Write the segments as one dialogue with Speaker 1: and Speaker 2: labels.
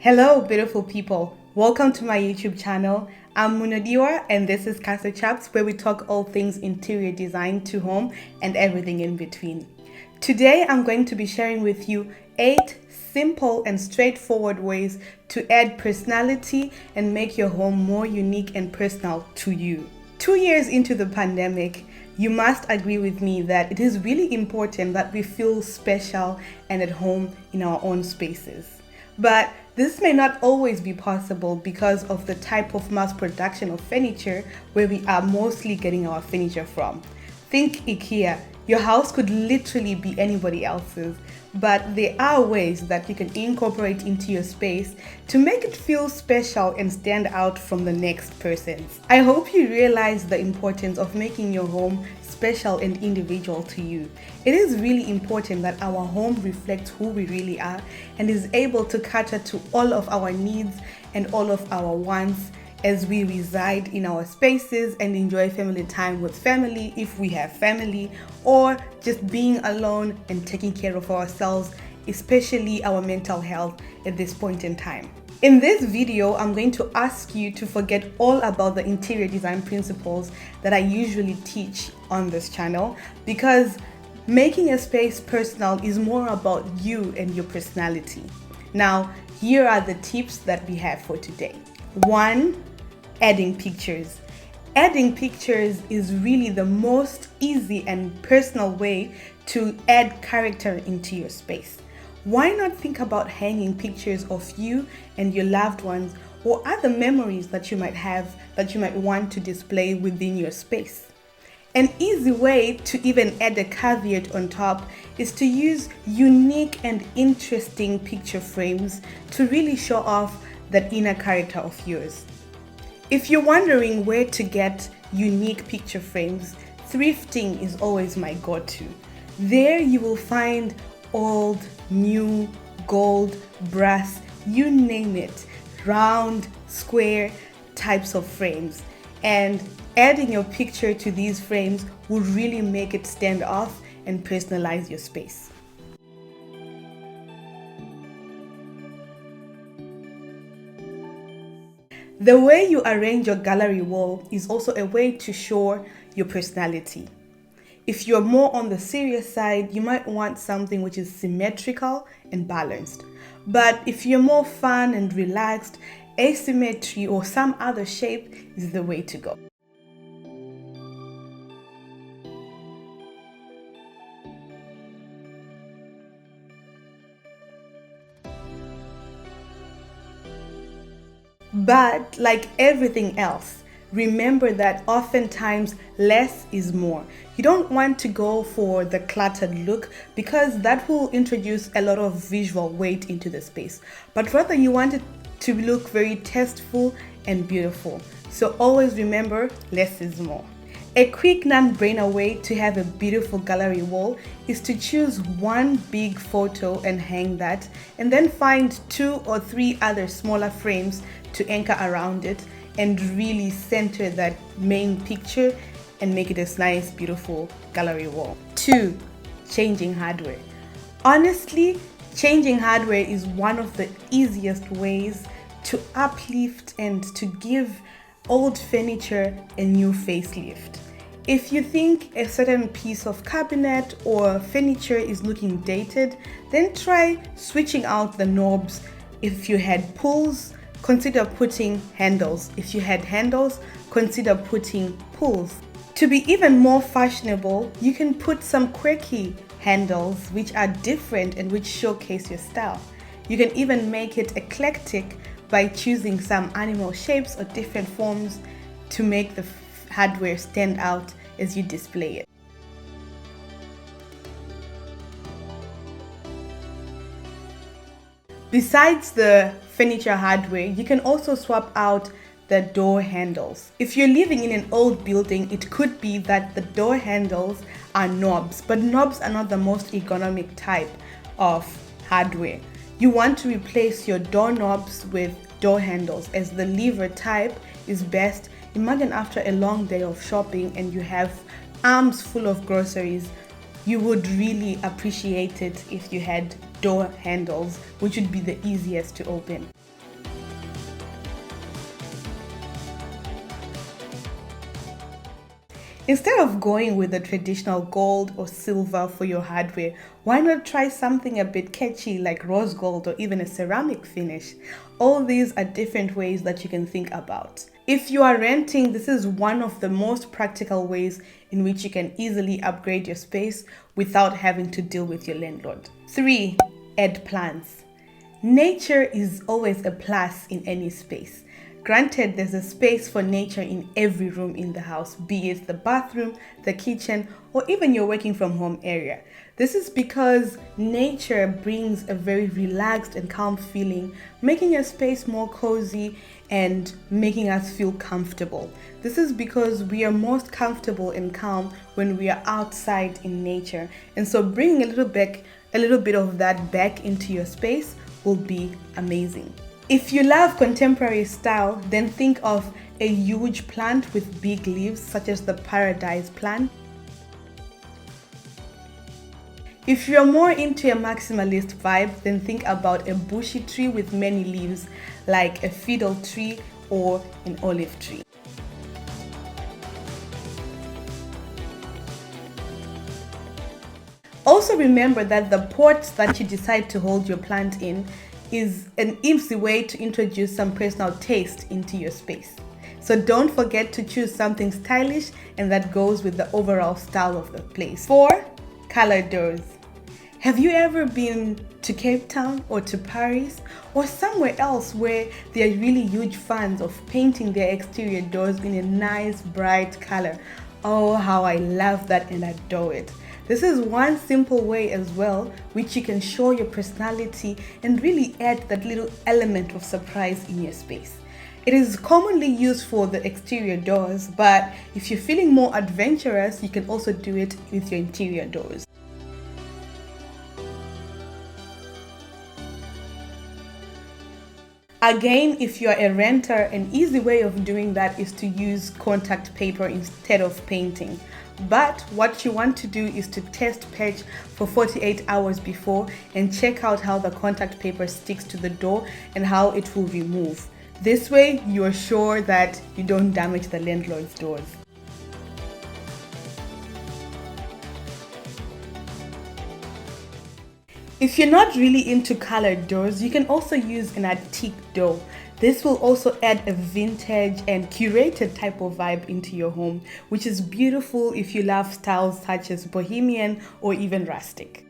Speaker 1: Hello, beautiful people. Welcome to my YouTube channel. I'm Munodiwa, and this is Casa Chaps, where we talk all things interior design to home and everything in between. Today, I'm going to be sharing with you 8 simple and straightforward ways to add personality and make your home more unique and personal to you. 2 years into the pandemic, you must agree with me that it is really important that we feel special and at home in our own spaces. But this may not always be possible because of the type of mass production of furniture where we are mostly getting our furniture from. Think IKEA. Your house could literally be anybody else's, but there are ways that you can incorporate into your space to make it feel special and stand out from the next person's. I hope you realize the importance of making your home special and individual to you. It is really important that our home reflects who we really are and is able to cater to all of our needs and all of our wants as we reside in our spaces and enjoy family time with family if we have family, or just being alone and taking care of ourselves, especially our mental health at this point in time. In this video, I'm going to ask you to forget all about the interior design principles that I usually teach on this channel, because making a space personal is more about you and your personality. Now, here are the tips that we have for today. 1. Adding pictures. Adding pictures is really the most easy and personal way to add character into your space. Why not think about hanging pictures of you and your loved ones or other memories that you might have that you might want to display within your space? An easy way to even add a caveat on top is to use unique and interesting picture frames to really show off that inner character of yours. If you're wondering where to get unique picture frames, thrifting is always my go-to. There you will find old, new, gold, brass, you name it, round, square types of frames. And adding your picture to these frames will really make it stand off and personalize your space. The way you arrange your gallery wall is also a way to show your personality. If you're more on the serious side, you might want something which is symmetrical and balanced. But if you're more fun and relaxed, asymmetry or some other shape is the way to go. But like everything else, remember that oftentimes less is more. You don't want to go for the cluttered look because that will introduce a lot of visual weight into the space. But rather you want it to look very tasteful and beautiful. So always remember, less is more. A quick non-brainer way to have a beautiful gallery wall is to choose one big photo and hang that, and then find 2 or 3 other smaller frames to anchor around it and really center that main picture and make it a nice, beautiful gallery wall. 2. Changing hardware. Honestly, changing hardware is one of the easiest ways to uplift and to give old furniture a new facelift. If you think a certain piece of cabinet or furniture is looking dated, then try switching out the knobs. If you had pulls, consider putting handles. If you had handles, consider putting pulls. To be even more fashionable, you can put some quirky handles which are different and which showcase your style. You can even make it eclectic by choosing some animal shapes or different forms to make the hardware stand out as you display it. Besides the furniture hardware, you can also swap out the door handles. If you're living in an old building, it could be that the door handles are knobs, but knobs are not the most ergonomic type of hardware. You want to replace your doorknobs with door handles, as the lever type is best. Imagine after a long day of shopping and you have arms full of groceries, you would really appreciate it if you had door handles, which would be the easiest to open. Instead of going with the traditional gold or silver for your hardware, why not try something a bit catchy like rose gold or even a ceramic finish? All these are different ways that you can think about. If you are renting, this is one of the most practical ways in which you can easily upgrade your space without having to deal with your landlord. 3. Add plants. Nature is always a plus in any space. Granted, there's a space for nature in every room in the house, be it the bathroom, the kitchen, or even your working from home area. This is because nature brings a very relaxed and calm feeling, making a space more cozy and making us feel comfortable. This is because we are most comfortable and calm when we are outside in nature. And so bringing a little bit of that back into your space will be amazing. If you love contemporary style, then think of a huge plant with big leaves, such as the paradise plant. If you're more into a maximalist vibe, then think about a bushy tree with many leaves, like a fiddle tree or an olive tree. Also remember that the pot that you decide to hold your plant in is an easy way to introduce some personal taste into your space. So don't forget to choose something stylish and that goes with the overall style of the place. 4. Color doors. Have you ever been to Cape Town or to Paris or somewhere else where they are really huge fans of painting their exterior doors in a nice bright color? Oh, how I love that and adore it. This is one simple way as well, which you can show your personality and really add that little element of surprise in your space. It is commonly used for the exterior doors, but if you're feeling more adventurous, you can also do it with your interior doors. Again, if you're a renter, an easy way of doing that is to use contact paper instead of painting. But what you want to do is to test patch for 48 hours before and check out how the contact paper sticks to the door and how it will remove. This way, you are sure that you don't damage the landlord's doors. If you're not really into colored doors, you can also use an antique door. This will also add a vintage and curated type of vibe into your home, which is beautiful if you love styles such as bohemian or even rustic.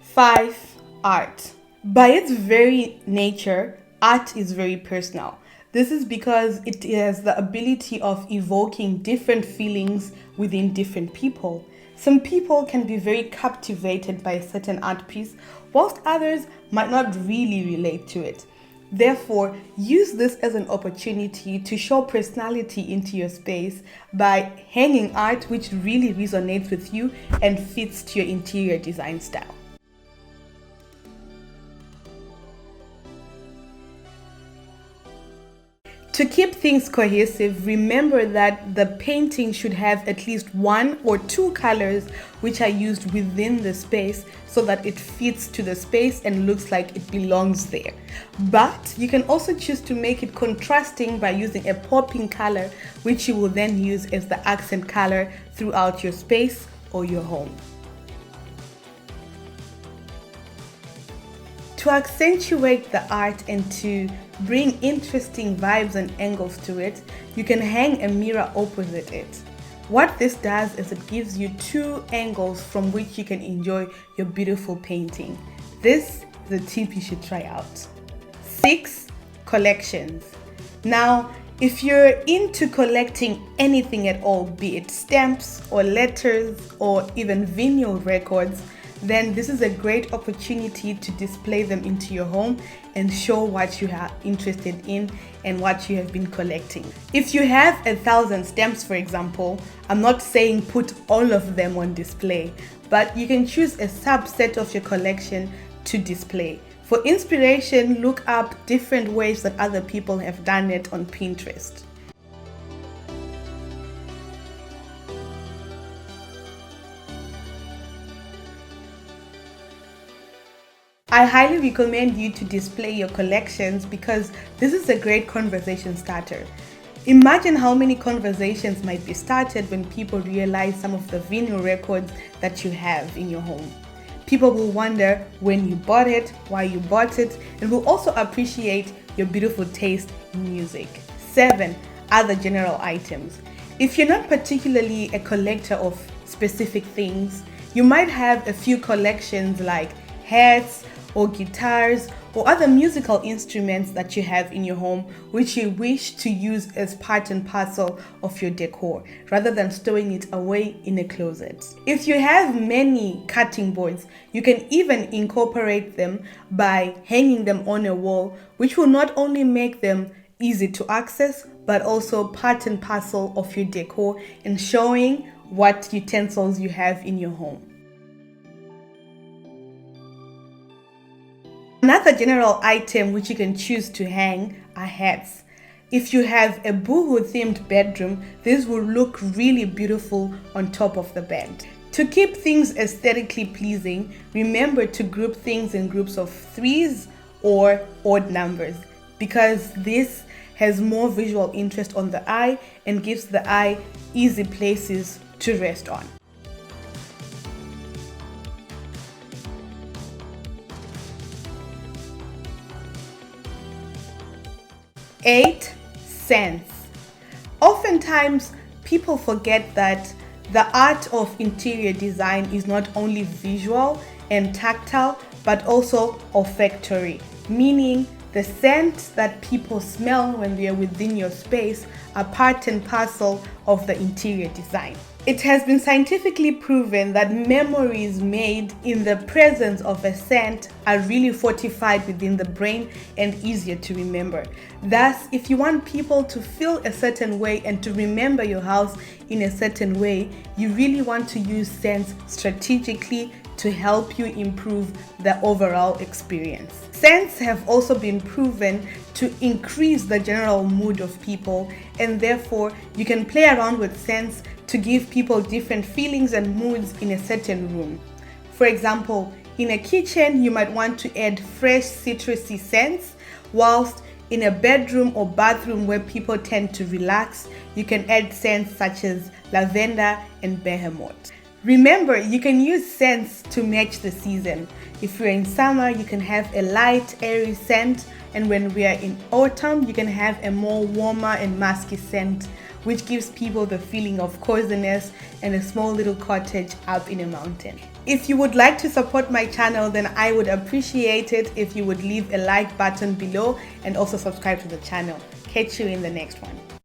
Speaker 1: 5. Art. By its very nature, art is very personal. This is because it has the ability of evoking different feelings within different people. Some people can be very captivated by a certain art piece, whilst others might not really relate to it. Therefore, use this as an opportunity to show personality into your space by hanging art which really resonates with you and fits to your interior design style. To keep things cohesive, remember that the painting should have at least 1 or 2 colors which are used within the space so that it fits to the space and looks like it belongs there. But you can also choose to make it contrasting by using a popping color, which you will then use as the accent color throughout your space or your home. To accentuate the art and to bring interesting vibes and angles to it, you can hang a mirror opposite it. What this does is it gives you 2 angles from which you can enjoy your beautiful painting. This is a tip you should try out. 6. Collections. Now, if you're into collecting anything at all, be it stamps or letters or even vinyl records, then this is a great opportunity to display them into your home and show what you are interested in and what you have been collecting. If you have 1,000 stamps, for example, I'm not saying put all of them on display, but you can choose a subset of your collection to display. For inspiration, look up different ways that other people have done it on Pinterest. I highly recommend you to display your collections because this is a great conversation starter. Imagine how many conversations might be started when people realize some of the vinyl records that you have in your home. People will wonder when you bought it, why you bought it, and will also appreciate your beautiful taste in music. 7. Other general items. If you're not particularly a collector of specific things, you might have a few collections like hats or guitars or other musical instruments that you have in your home which you wish to use as part and parcel of your decor rather than stowing it away in a closet. If you have many cutting boards, you can even incorporate them by hanging them on a wall, which will not only make them easy to access but also part and parcel of your decor and showing what utensils you have in your home. Another general item which you can choose to hang are hats. If you have a boohoo themed bedroom, this will look really beautiful on top of the bed. To keep things aesthetically pleasing, remember to group things in groups of 3s or odd numbers because this has more visual interest on the eye and gives the eye easy places to rest on. 8. Scents. Oftentimes, people forget that the art of interior design is not only visual and tactile, but also olfactory, meaning the scents that people smell when they are within your space are part and parcel of the interior design. It has been scientifically proven that memories made in the presence of a scent are really fortified within the brain and easier to remember. Thus, if you want people to feel a certain way and to remember your house in a certain way, you really want to use scents strategically to help you improve the overall experience. Scents have also been proven to increase the general mood of people, and therefore you can play around with scents to give people different feelings and moods in a certain room. For example, in a kitchen, you might want to add fresh citrusy scents, whilst in a bedroom or bathroom where people tend to relax, you can add scents such as lavender and bergamot. Remember, you can use scents to match the season. If you're in summer, you can have a light, airy scent, and when we are in autumn, you can have a more warmer and musky scent, which gives people the feeling of coziness and a small little cottage up in a mountain. If you would like to support my channel, then I would appreciate it if you would leave a like button below and also subscribe to the channel. Catch you in the next one.